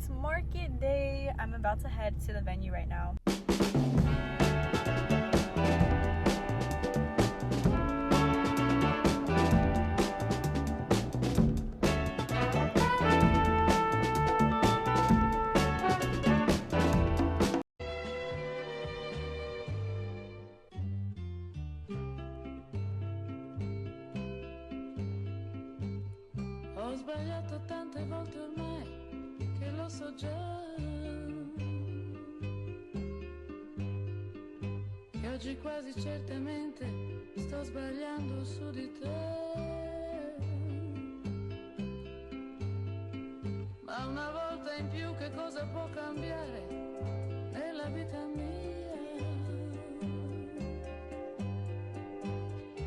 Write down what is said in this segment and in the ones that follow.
It's market day. I'm about to head to the venue right now. Ho sbagliato tante volte ormai che lo so già, che oggi quasi certamente sto sbagliando su di te, ma una volta in più che cosa può cambiare nella vita mia?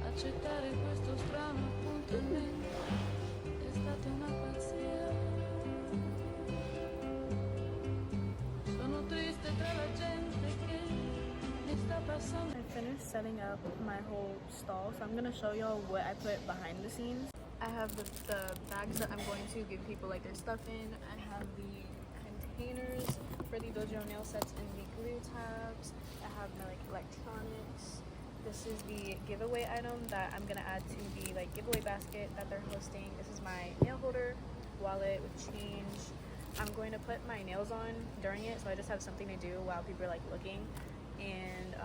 Accettare questo strano appuntamento è stata una pazzia. Sono triste tra la gente che mi sta passando. I finished setting up my whole stall, so I'm gonna show y'all what I put behind the scenes. I have the bags that I'm going to give people like their stuff in. I have the containers for the dojo nail sets and the glue tabs. I have my like electronics. This is the giveaway item that I'm gonna add to the like giveaway basket that they're hosting. This is my nail holder, wallet with change. I'm going to put my nails on during it, so I just have something to do while people are like looking. And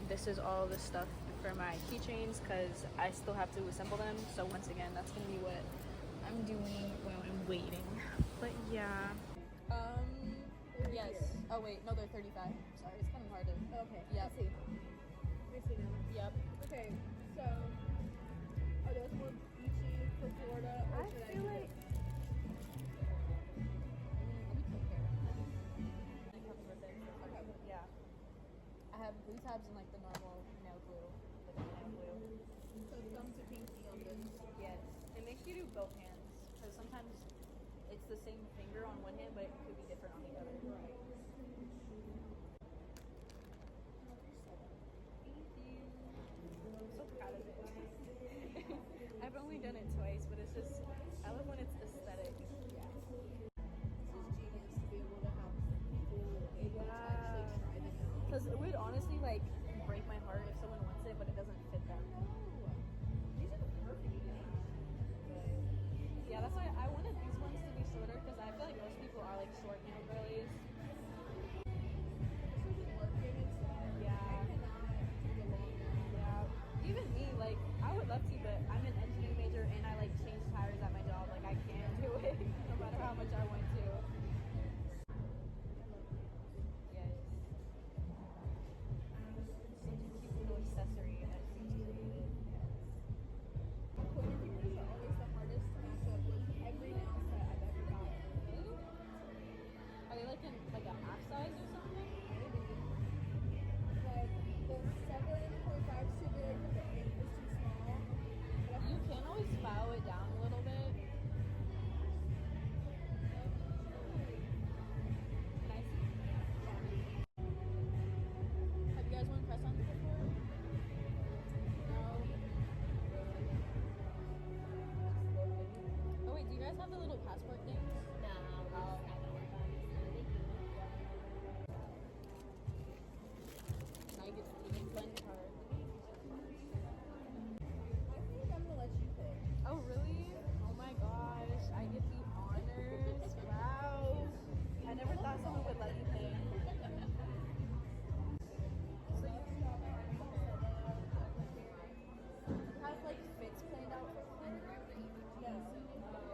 this is all the stuff for my keychains because I still have to assemble them. So once again, that's gonna be what I'm doing while I'm waiting. But yeah. Yes. Oh wait, no, they're 35. Sorry, it's kind of hard to. Okay. Yep. I see. I see now. Yep. Okay. So, are those more beachy for Florida, or should I feel do like. it? Let me compare. Happy birthday. Okay. Yeah. I have glue tabs and like the normal nail glue, like nail glue. So thumb to pinky on this. Yes. And make sure you do both hands because sometimes it's the same finger on one hand, but it could be different on the other. Right. Thank you. I'm so proud of it. I've only done it twice, but it's just I love when it's aesthetic. Yeah. This is genius to be able to have people able to actually try the nail. Because it would honestly like break my heart if someone wants it, but it doesn't fit them. These are the perfect nails. Yeah, that's why I wanted these ones to be shorter because I feel like most people are like short nail girlies. Especially with working and stuff. Yeah. I cannot do the long nails. Yeah. Even me, like I would love to, but I'm an engineering major and I like change tires at my job. Like I can't do it no matter how much I want to. Yes. Such a cute little accessory that she's created. Pointer fingers are always the hardest to match up with every nail set I've ever gotten. Are they like in like a half size or something? Like the 7.5 is too big, the 8 is too small. You can always file it down a little bit. Can I see? Have you guys worn press-ons before? No. Oh wait, do you guys have the little passport things? No, Oh. Now you get to blend card. I think I'm gonna let you pick. Oh really? Oh my gosh, I get the honors. Wow. I never thought someone would let me pick. So you have like fits planned out for Florida? Yes.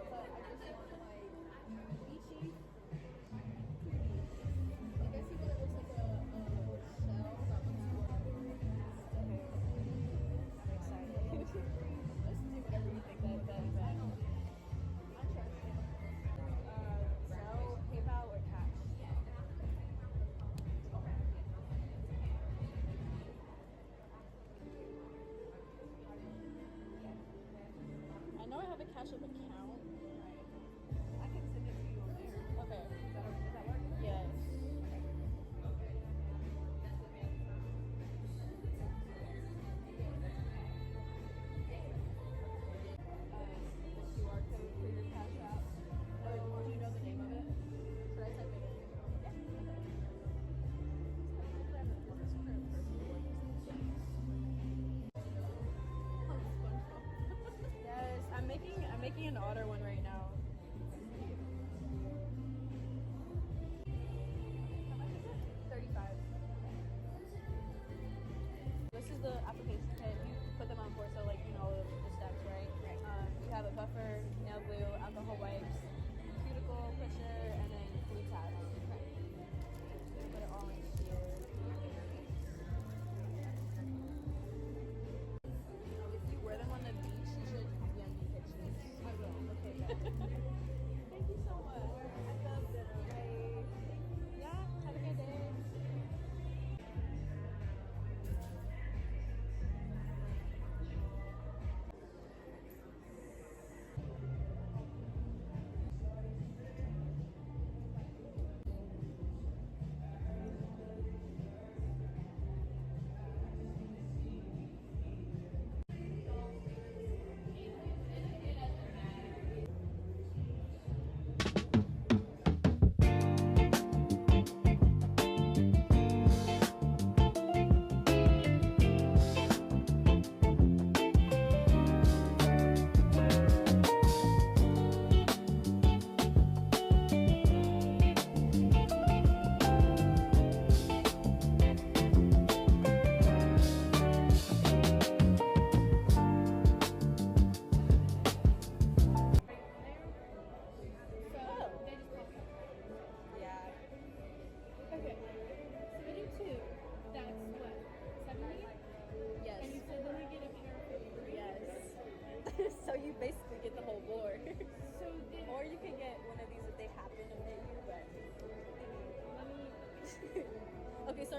But I just want like beachy. Like I see one that looks like a shell that looks I'm excited. Just do whatever you think that. I'm trusting. Zelle, PayPal, or cash? I know I have a cash up account. I can send it to you on there. Okay. Does that work? Yes. The QR code for your cash app. Do you know the name of it? Should I type it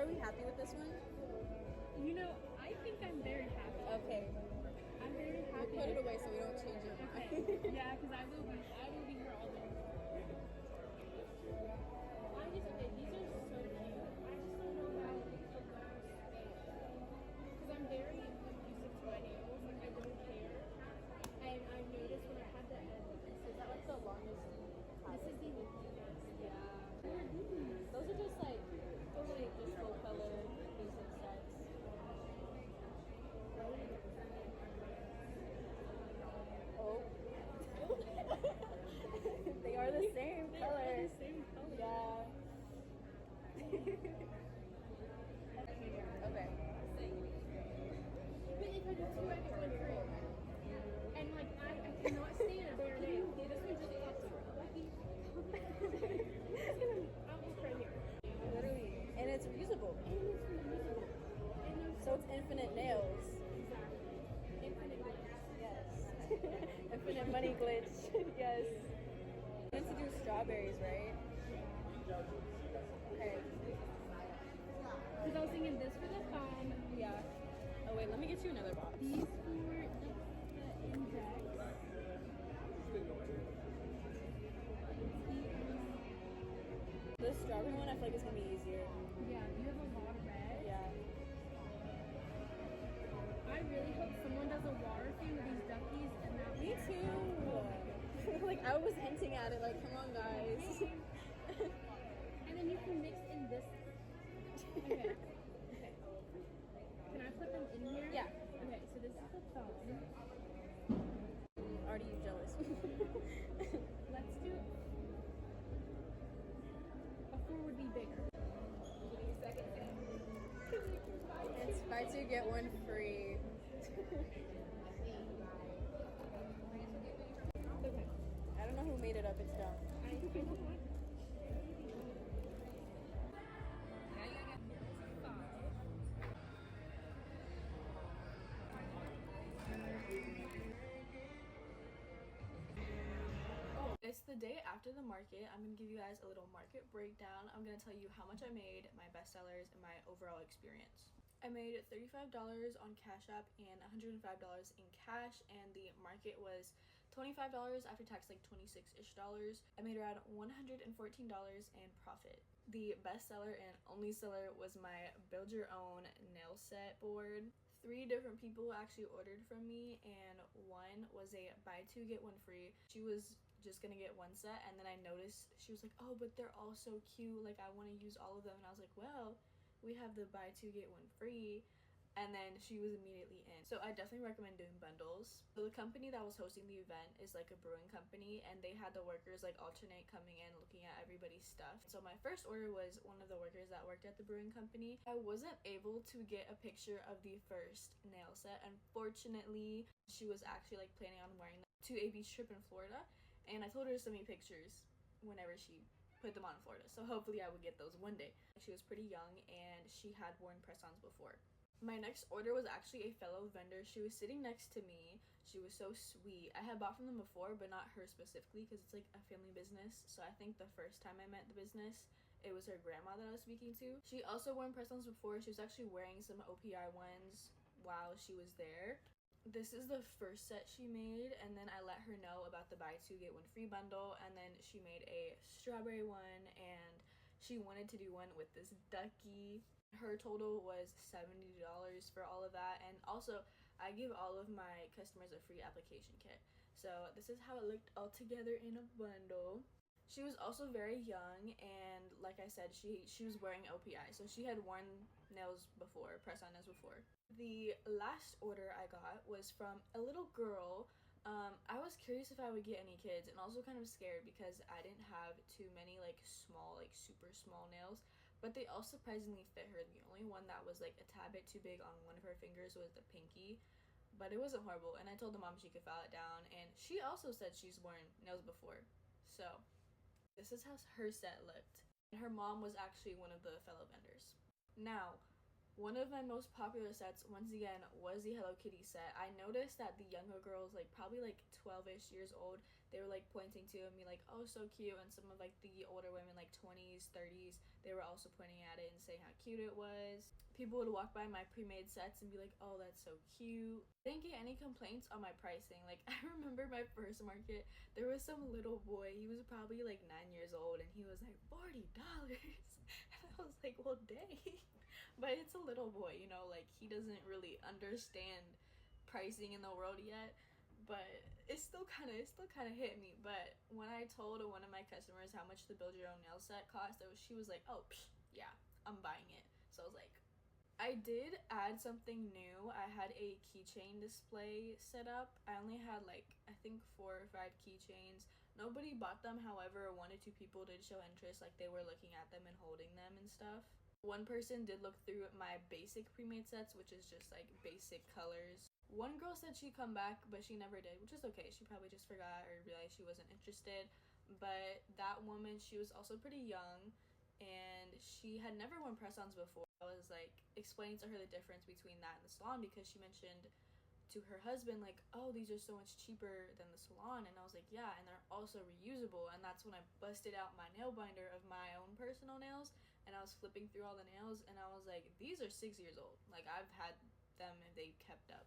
are we happy with this one? You know, I think I'm very happy. Okay. I'm very We'll happy. put it away so we don't change your mind. Okay. Yeah, because I will be here all day. I just okay, these are so cute. I just don't know how because I'm very abusive to my nails. Like I don't care. And I've noticed when I had the end, Is that like the longest? this is the longest. Yeah. What are these? Those are just like just full color basic sets. Oh. They are the same color. They are the same color. Yeah. Okay. But if I do two, I get one free. And like I cannot stand a bare nail. This one just pops out. I'll just right here. Literally. And it's reusable. And it's reusable. And there's So it's infinite nails. exactly infinite nails. Yes. Infinite money glitch. Yes. I meant to do strawberries, right? Okay. Because I was thinking this for the thumb, Yeah. Oh wait, let me get you another box. these for the index. This strawberry one I feel like is gonna be easier. Yeah, you have a lot of red. Yeah. I really hope someone does a water thing with these duckies and that. Me too. Like I was hinting at it, like, come on guys. And then you can mix in this. Okay. Okay. Can I put them in here? Yeah. Okay, so this is the thumb. Already jealous. Let's do a 4 would be bigger. It's buy two get one free. Okay. I don't know who made it up, it's dumb. I don't want. It's the day after the market. I'm gonna give you guys a little market breakdown. I'm gonna tell you how much I made, my best sellers, and my overall experience. I made $35 on Cash App and $105 in cash, and the market was $25 after tax, like 26-ish dollars. I made around $114 in profit. The best seller and only seller was my build your own nail set board. 3 different people actually ordered from me, and one was a buy two get one free. She was just gonna get one set, and then I noticed she was like, oh, but they're all so cute, like I want to use all of them. And I was like, well, we have the buy two get one free. And then she was immediately in. So I definitely recommend doing bundles. So the company that was hosting the event is like a brewing company, and they had the workers like alternate coming in looking at everybody's stuff. So my first order was one of the workers that worked at the brewing company. I wasn't able to get a picture of the first nail set. Unfortunately, she was actually like planning on wearing them to a beach trip in Florida, and I told her to send me pictures whenever she put them on in Florida. So hopefully I would get those one day. She was pretty young and she had worn press-ons before. My next order was actually a fellow vendor. She was sitting next to me. She was so sweet. I had bought from them before, but not her specifically because it's like a family business. So I think the first time I met the business, it was her grandma that I was speaking to. She also wore press-ons before. She was actually wearing some OPI ones while she was there. This is the first set she made, and then I let her know about the buy two get one free bundle, and then she made a strawberry one, and she wanted to do one with this ducky. Her total was $70 for all of that, and also I give all of my customers a free application kit. So this is how it looked all together in a bundle. She was also very young, and like I said, she was wearing OPI, so she had worn nails before, press-on nails before. The last order I got was from a little girl. I was curious if I would get any kids, and also kind of scared because I didn't have too many like small, like super small nails, but they all surprisingly fit her. The only one that was like a tad bit too big on one of her fingers was the pinky, but it wasn't horrible, and I told the mom she could file it down, and she also said she's worn nails before. So this is how her set looked. And her mom was actually one of the fellow vendors. Now, one of my most popular sets, once again, was the Hello Kitty set. I noticed that the younger girls, like probably like 12-ish years old, they were like pointing to it and be like, oh, so cute. And some of like the older women, like 20s, 30s, they were also pointing at it and saying how cute it was. People would walk by my pre-made sets and be like, oh, that's so cute. I didn't get any complaints on my pricing. Like, I remember my first market, there was some little boy, he was probably like 9 years old, and he was like, $40. And I was like, well, dang. But it's a little boy, you know, like, he doesn't really understand pricing in the world yet. But it still kind of hit me. But when I told one of my customers how much the build your own nail set cost, she was like, oh, yeah, I'm buying it. So I was like, I did add something new. I had a keychain display set up. I only had like, I think 4 or 5 keychains. Nobody bought them. However, 1 or 2 people did show interest, like they were looking at them and holding them and stuff. One person did look through my basic pre-made sets, which is just like basic colors. One girl said she'd come back, but she never did, which is okay. She probably just forgot or realized she wasn't interested. But that woman, she was also pretty young, and she had never worn press-ons before. I was like explaining to her the difference between that and the salon, because she mentioned to her husband like, oh, these are so much cheaper than the salon. And I was like, yeah, and they're also reusable. And that's when I busted out my nail binder of my own personal nails, and I was flipping through all the nails, and I was like, these are 6 years old. Like, I've had them and they kept up.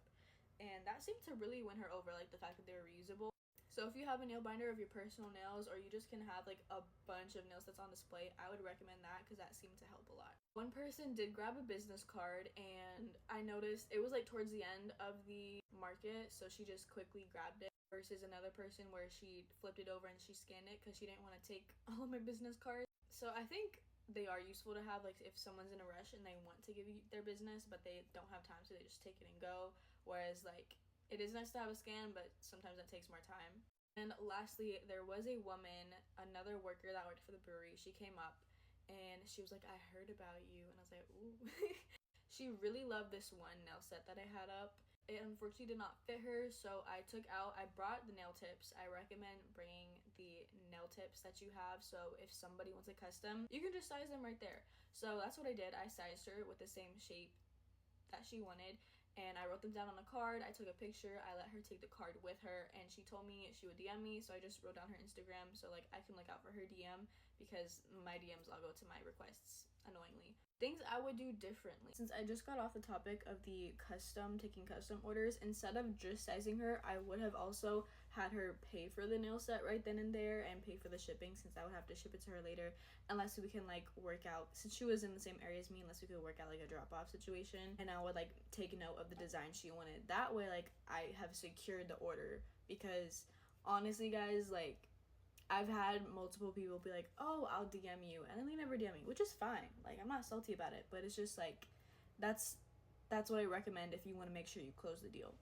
And that seemed to really win her over, like the fact that they were reusable. So if you have a nail binder of your personal nails, or you just can have like a bunch of nail sets on display, I would recommend that, because that seemed to help a lot. One person did grab a business card, and I noticed it was like towards the end of the market, so she just quickly grabbed it, versus another person where she flipped it over and she scanned it because she didn't want to take all of my business cards. So I think they are useful to have, like if someone's in a rush and they want to give you their business but they don't have time, so they just take it and go. Whereas like it is nice to have a scan, but sometimes that takes more time. And lastly, there was a woman, another worker that worked for the brewery. She came up and she was like, I heard about you. And I was like, ooh. She really loved this one nail set that I had up. It unfortunately did not fit her, so I brought the nail tips. I recommend bringing the nail tips that you have, so if somebody wants a custom, you can just size them right there. So that's what I did. I sized her with the same shape that she wanted, and I wrote them down on a card. I took a picture. I let her take the card with her, and she told me she would DM me, so I just wrote down her Instagram, so like I can look out for her DM, because my DMs all go to my requests, annoyingly. Things I would do differently. Since I just got off the topic of the taking custom orders, instead of just sizing her, I would have also had her pay for the nail set right then and there, and pay for the shipping, since I would have to ship it to her later, unless we can like work out, since she was in the same area as me, unless we could work out like a drop-off situation, and I would like take note of the design she wanted. That way, like, I have secured the order, because honestly, guys, like, I've had multiple people be like, oh, I'll DM you, and then they never DM me, which is fine. Like, I'm not salty about it, but it's just like, that's what I recommend if you want to make sure you close the deal.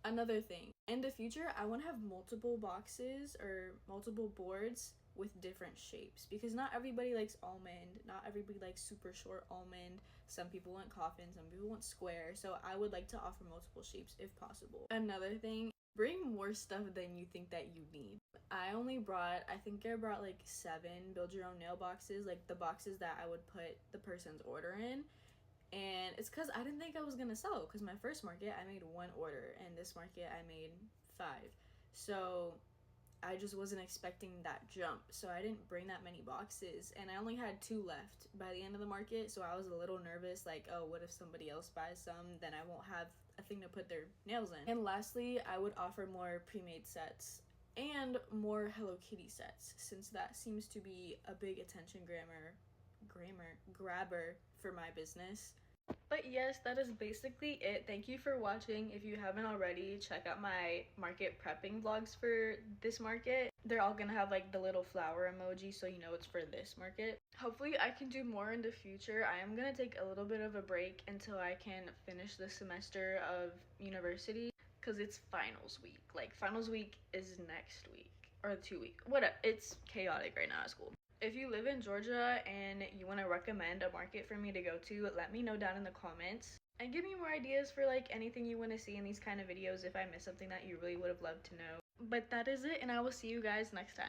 Another thing, in the future, I want to have multiple boxes or multiple boards with different shapes, because not everybody likes almond, not everybody likes super short almond. Some people want coffin, some people want square, so I would like to offer multiple shapes if possible. Another thing, bring more stuff than you think that you need. I think I brought like 7 build your own nail boxes, like the boxes that I would put the person's order in. And it's because I didn't think I was gonna sell, because my first market I made 1 order, and this market I made 5. So I just wasn't expecting that jump, so I didn't bring that many boxes, and I only had 2 left by the end of the market. So I was a little nervous, like, oh, what if somebody else buys some, then I won't have a thing to put their nails in. And lastly, I would offer more pre-made sets and more Hello Kitty sets, since that seems to be a big attention grabber for my business. But yes, that is basically it. Thank you for watching. If you haven't already, check out my market prepping vlogs for this market. They're all gonna have like the little flower emoji, so you know it's for this market. Hopefully I can do more in the future. I am gonna take a little bit of a break until I can finish the semester of university, because it's finals week. Like, finals week is next week, or 2 weeks, whatever. It's chaotic right now at school. If you live in Georgia and you want to recommend a market for me to go to, let me know down in the comments, and give me more ideas for like anything you want to see in these kind of videos if I miss something that you really would have loved to know. But that is it, and I will see you guys next time.